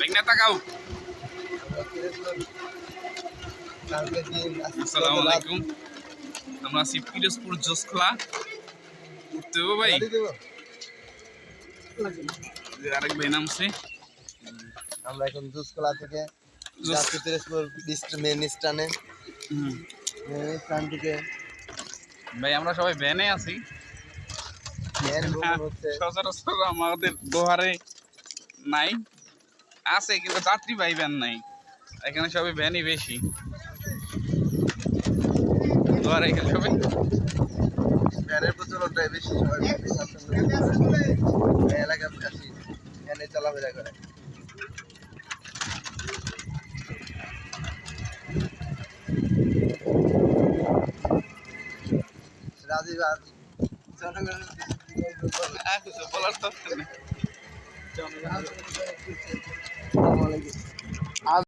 দেখনা তাকাও। আসসালামু আলাইকুম। আমরা আছি পিরোজপুর জোসখোলা। উঠতে হবে ভাই। আরেক ভাই নামছে। আমরা এখন জোসখোলা থেকে যাচ্ছি পিরোজপুর মেন স্ট্যান্ডে। মেন স্ট্যান্ড থেকে ভাই আমরা সবাই ভ্যানে আছি। ভ্যান ভ্রমণ হচ্ছে। সচরাচর আমাদের দোহারে নাই, আছে কিন্তু যাত্রীবাহী ভ্যান নাই। এখানে সবাই ভ্যানই বেশি। দোহারে এখানে সবাই ভ্যানের প্রচলনটাই বেশি, সবাই এলাকার কাছে ভ্যানে চলাফেরা করে। রাজীব আর বলার দরকার নেই।